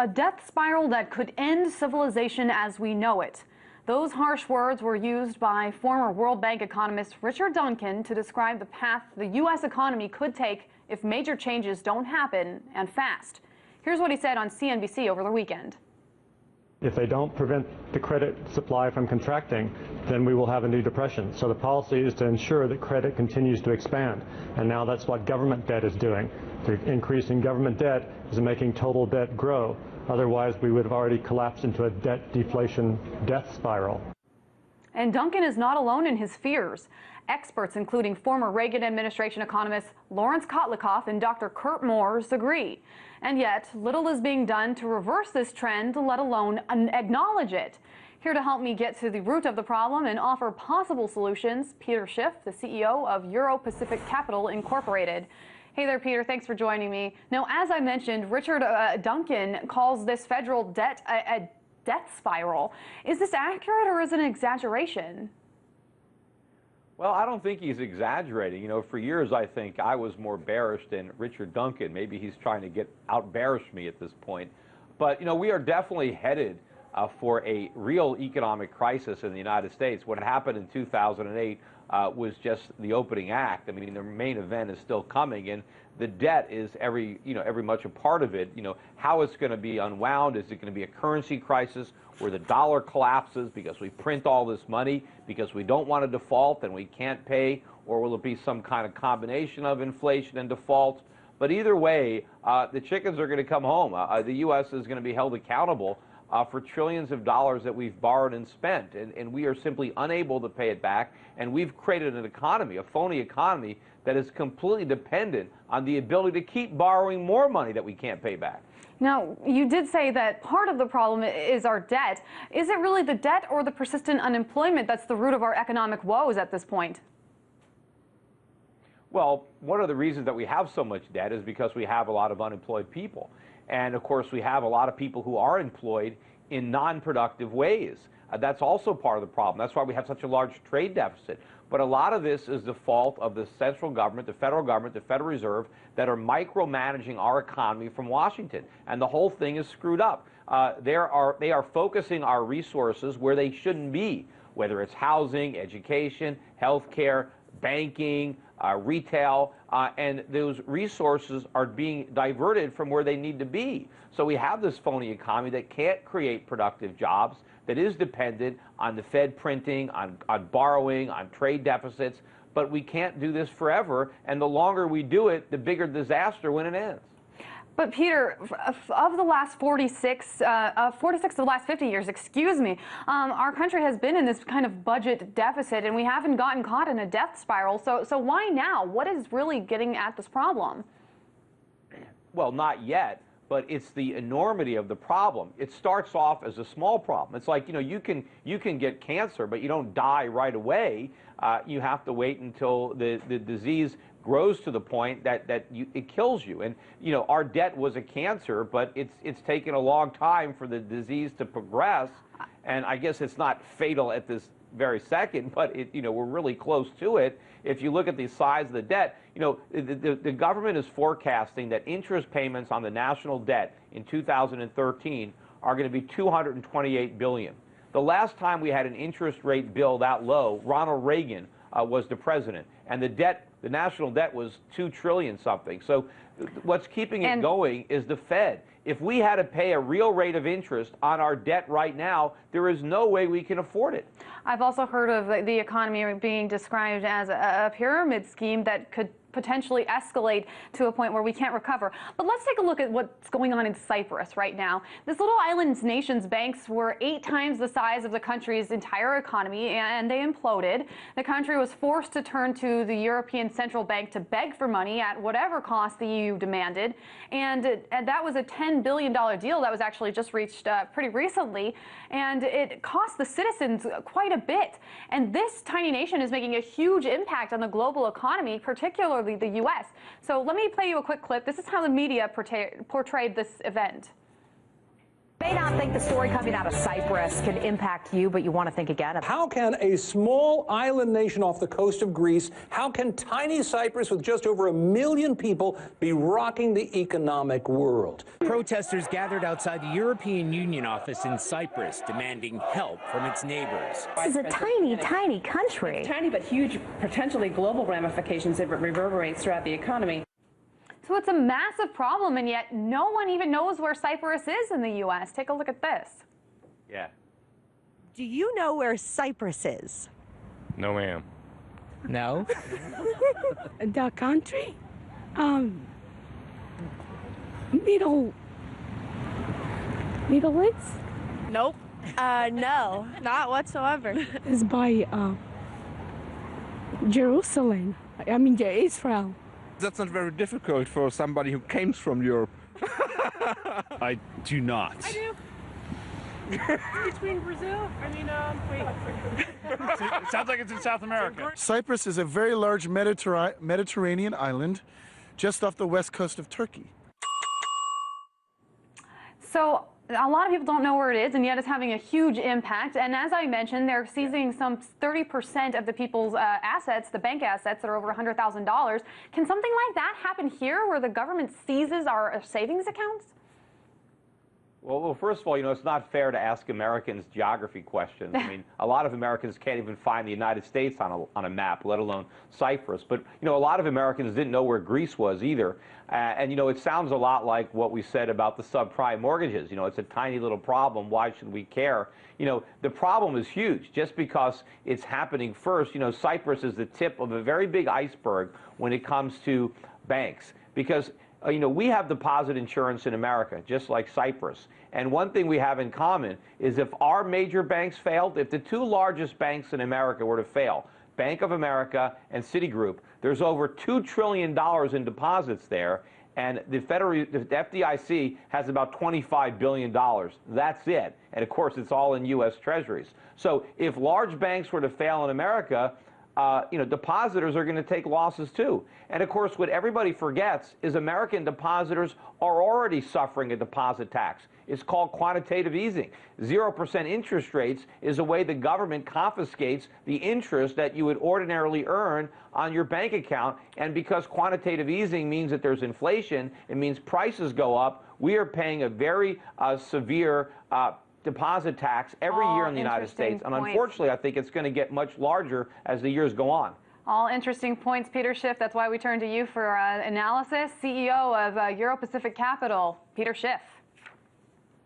A death spiral that could end civilization as we know it. Those harsh words were used by former World Bank economist Richard Duncan to describe the path the U.S. economy could take if major changes don't happen, and fast. Here's what he said on CNBC over the weekend. If they don't prevent the credit supply from contracting, then we will have a new depression. So the policy is to ensure that credit continues to expand. And now that's what government debt is doing. The increase in government debt is making total debt grow. Otherwise, we would have already collapsed into a debt deflation death spiral. And Duncan is not alone in his fears. Experts, including former Reagan administration economists Lawrence Kotlikoff and Dr. Kurt Moores, agree. And yet, little is being done to reverse this trend, let alone acknowledge it. Here to help me get to the root of the problem and offer possible solutions, Peter Schiff, the CEO of Euro-Pacific Capital Incorporated. Hey there, Peter. Thanks for joining me. Now, as I mentioned, Richard Duncan calls this federal debt a death spiral. Is this accurate or is it an exaggeration? Well, I don't think he's exaggerating. You know, for years I think I was more bearish than Richard Duncan. Maybe he's trying to out-bearish me at this point. But, you know, we are definitely headed for a real economic crisis in the United States. What happened in 2008 was just the opening act. I mean, the main event is still coming, and the debt is every much a part of it. You know, how it's going to be unwound. Is it going to be a currency crisis where the dollar collapses because we print all this money because we don't want to default and we can't pay, or will it be some kind of combination of inflation and default? But either way, the chickens are going to come home. The U.S. is going to be held accountable for trillions of dollars that we've borrowed and spent, and we are simply unable to pay it back, and we've created an economy, a phony economy, that is completely dependent on the ability to keep borrowing more money that we can't pay back. Now, you did say that part of the problem is our debt. Is it really the debt or the persistent unemployment that's the root of our economic woes at this point? Well, one of the reasons that we have so much debt is because we have a lot of unemployed people. And of course, we have a lot of people who are employed in non-productive ways. That's also part of the problem. That's why we have such a large trade deficit. But a lot of this is the fault of the central government, the Federal Reserve, that are micromanaging our economy from Washington. And the whole thing is screwed up. They are focusing our resources where they shouldn't be, whether it's housing, education, healthcare, banking, retail, and those resources are being diverted from where they need to be. So we have this phony economy that can't create productive jobs, that is dependent on the Fed printing, on borrowing, on trade deficits, but we can't do this forever, and the longer we do it, the bigger disaster when it ends. But Peter, of the last 46 of the last 50 years, excuse me, our country has been in this kind of budget deficit, and we haven't gotten caught in a death spiral. So why now? What is really getting at this problem? Well, not yet, but it's the enormity of the problem. It starts off as a small problem. It's like, you know, you can get cancer, but you don't die right away. You have to wait until the disease grows to the point that it kills you. And you know, our debt was a cancer, but it's taken a long time for the disease to progress. And I guess it's not fatal at this very second, but we're really close to it. If you look at the size of the debt, you know, the government is forecasting that interest payments on the national debt in 2013 are going to be $228 billion. The last time we had an interest rate bill that low, Ronald Reagan was the president, and the national debt was $2 trillion something. So what's keeping it going is the Fed. If we had to pay a real rate of interest on our debt right now, there is no way we can afford it. I've also heard of the economy being described as a pyramid scheme that could potentially escalate to a point where we can't recover. But let's take a look at what's going on in Cyprus right now. This little island nation's banks were 8 times the size of the country's entire economy, and they imploded. The country was forced to turn to the European Central Bank to beg for money at whatever cost the EU demanded. And that was a $10 billion deal that was actually just reached pretty recently. And it cost the citizens quite a bit. And this tiny nation is making a huge impact on the global economy, particularly the U.S. So let me play you a quick clip. This is how the media portrayed this event. may not think the story coming out of Cyprus can impact you, but you want to think again. How can a small island nation off the coast of Greece, how can tiny Cyprus with just over 1 million people be rocking the economic world? Protesters gathered outside the European Union office in Cyprus, demanding help from its neighbors. This is a tiny, tiny country. Tiny but huge, potentially global ramifications that reverberates throughout the economy. So it's a massive problem, and yet no one even knows where Cyprus is in the U.S. Take a look at this. Yeah. Do you know where Cyprus is? No, ma'am. No? The country? Middle East? Nope. No, not whatsoever. It's by Jerusalem. I mean, Israel. That's not very difficult for somebody who came from Europe. I do not. I do. Between Brazil, wait. It sounds like it's in South America. Cyprus is a very large Mediterranean island just off the west coast of Turkey. So a lot of people don't know where it is, and yet it's having a huge impact. And as I mentioned, they're seizing some 30% of the people's assets, the bank assets that are over $100,000. Can something like that happen here, where the government seizes our savings accounts? Well, first of all, it's not fair to ask Americans geography questions. I mean, a lot of Americans can't even find the United States on a map, let alone Cyprus. But, a lot of Americans didn't know where Greece was either. And, it sounds a lot like what we said about the subprime mortgages. It's a tiny little problem. Why should we care? The problem is huge. Just because it's happening first, Cyprus is the tip of a very big iceberg when it comes to banks. Because we have deposit insurance in America, just like Cyprus. And one thing we have in common is if our major banks failed, if the two largest banks in America were to fail, Bank of America and Citigroup, there's over $2 trillion in deposits there. And the FDIC has about $25 billion. That's it. And of course, it's all in U.S. Treasuries. So if large banks were to fail in America, depositors are going to take losses too. And of course, what everybody forgets is American depositors are already suffering a deposit tax. It's called quantitative easing. 0% interest rates is a way the government confiscates the interest that you would ordinarily earn on your bank account. And because quantitative easing means that there's inflation, it means prices go up. We are paying a very severe deposit tax every year in the United States. And unfortunately, I think it's going to get much larger as the years go on. All interesting points, Peter Schiff. That's why we turn to you for analysis. CEO of Euro Pacific Capital, Peter Schiff.